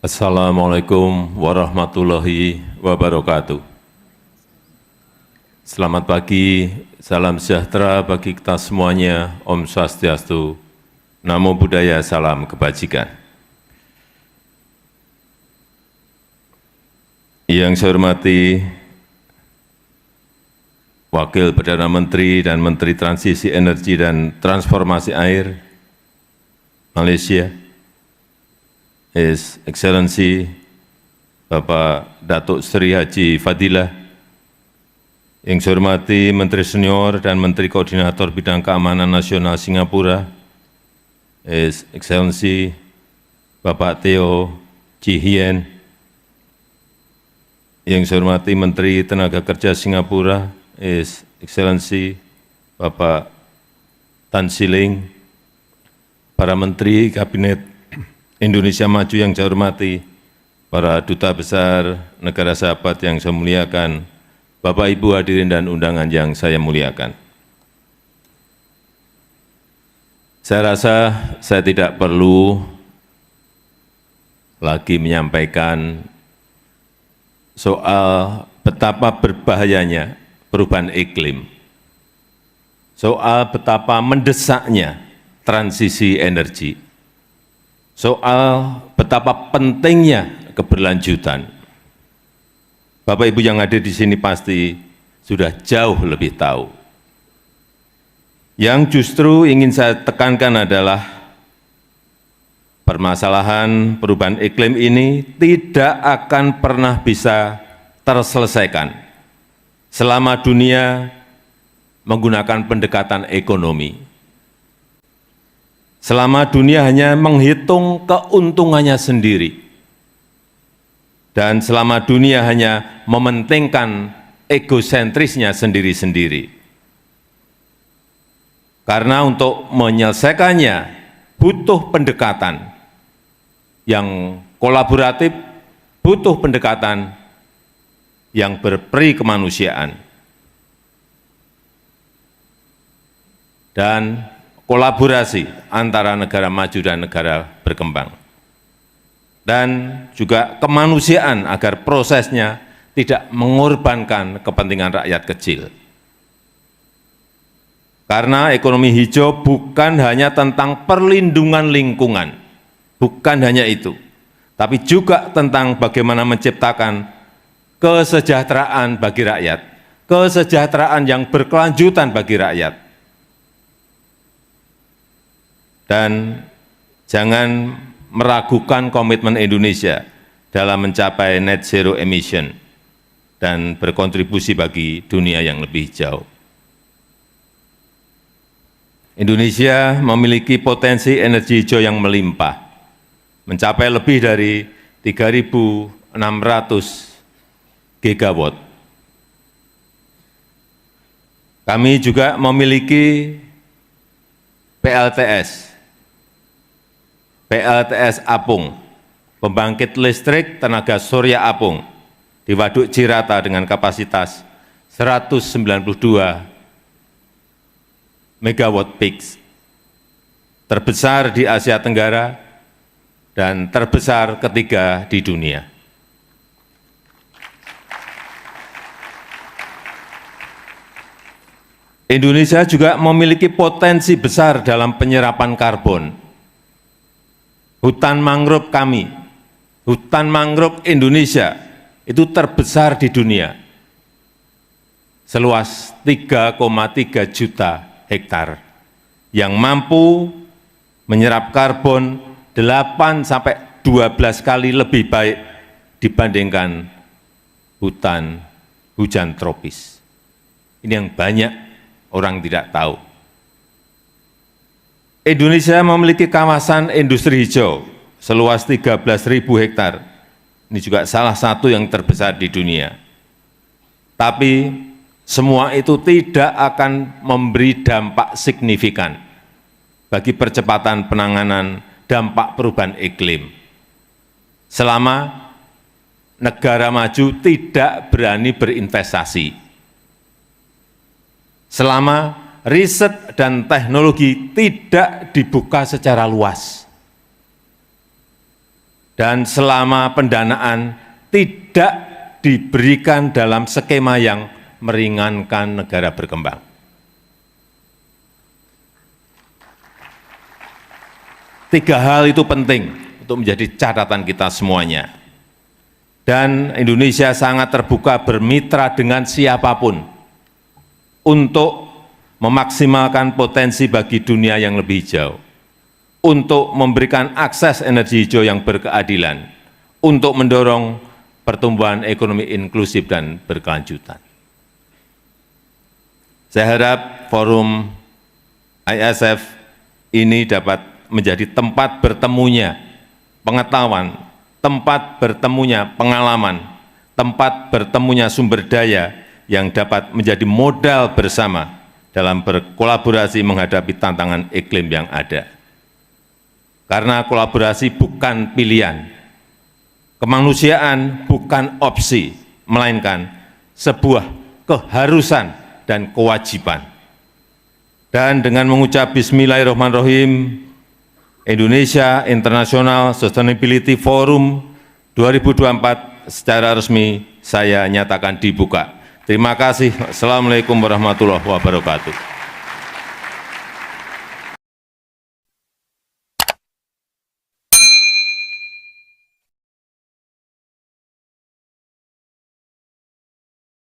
Assalamualaikum warahmatullahi wabarakatuh. Selamat pagi, salam sejahtera bagi kita semuanya, Om Swastiastu, Namo Buddhaya, salam kebajikan. Yang saya hormati Wakil Perdana Menteri dan Menteri Transisi Energi dan Transformasi Air Malaysia, His Excellency Bapak Datuk Seri Haji Fadilah, yang saya hormati Menteri Senior dan Menteri Koordinator Bidang Keamanan Nasional Singapura, His Excellency Bapak Teo Chee Hean, yang saya hormati Menteri Tenaga Kerja Singapura, His Excellency Bapak Tan Sri Ling, para Menteri Kabinet Indonesia Maju yang saya hormati, para duta besar negara sahabat yang saya muliakan, Bapak Ibu hadirin dan undangan yang saya muliakan. Saya rasa saya tidak perlu lagi menyampaikan soal betapa berbahayanya perubahan iklim, soal betapa mendesaknya transisi energi, soal betapa pentingnya keberlanjutan. Bapak Ibu yang hadir di sini pasti sudah jauh lebih tahu. Yang justru ingin saya tekankan adalah permasalahan perubahan iklim ini tidak akan pernah bisa terselesaikan selama dunia menggunakan pendekatan ekonomi. Selama dunia hanya menghitung keuntungannya sendiri, dan selama dunia hanya mementingkan egosentrisnya sendiri-sendiri. Karena untuk menyelesaikannya butuh pendekatan yang kolaboratif, butuh pendekatan yang berperi kemanusiaan. Dan kolaborasi antara negara maju dan negara berkembang. Dan juga kemanusiaan agar prosesnya tidak mengorbankan kepentingan rakyat kecil. Karena ekonomi hijau bukan hanya tentang perlindungan lingkungan, bukan hanya itu, tapi juga tentang bagaimana menciptakan kesejahteraan bagi rakyat, kesejahteraan yang berkelanjutan bagi rakyat. Dan jangan meragukan komitmen Indonesia dalam mencapai net zero emission dan berkontribusi bagi dunia yang lebih hijau. Indonesia memiliki potensi energi hijau yang melimpah, mencapai lebih dari 3.600 gigawatt. Kami juga memiliki PLTS Apung, pembangkit listrik tenaga surya apung di Waduk Cirata dengan kapasitas 192 megawatt peak, terbesar di Asia Tenggara dan terbesar ketiga di dunia. Indonesia juga memiliki potensi besar dalam penyerapan karbon. Hutan mangrove kami, hutan mangrove Indonesia itu terbesar di dunia, seluas 3,3 juta hektar, yang mampu menyerap karbon 8–12 kali lebih baik dibandingkan hutan hujan tropis. Ini yang banyak orang tidak tahu. Indonesia memiliki kawasan industri hijau seluas 13.000 hektar. Ini juga salah satu yang terbesar di dunia. Tapi semua itu tidak akan memberi dampak signifikan bagi percepatan penanganan dampak perubahan iklim selama negara maju tidak berani berinvestasi, selama riset dan teknologi tidak dibuka secara luas, dan selama pendanaan tidak diberikan dalam skema yang meringankan negara berkembang. Tiga hal itu penting untuk menjadi catatan kita semuanya. Dan Indonesia sangat terbuka bermitra dengan siapapun untuk memaksimalkan potensi bagi dunia yang lebih hijau, untuk memberikan akses energi hijau yang berkeadilan, untuk mendorong pertumbuhan ekonomi inklusif dan berkelanjutan. Saya harap forum ISF ini dapat menjadi tempat bertemunya pengetahuan, tempat bertemunya pengalaman, tempat bertemunya sumber daya yang dapat menjadi modal bersama dalam berkolaborasi menghadapi tantangan iklim yang ada. Karena kolaborasi bukan pilihan, kemanusiaan bukan opsi, melainkan sebuah keharusan dan kewajiban. Dan dengan mengucap Bismillahirrahmanirrahim, Indonesia International Sustainability Forum 2024 secara resmi saya nyatakan dibuka. Terima kasih. Assalamualaikum warahmatullahi wabarakatuh.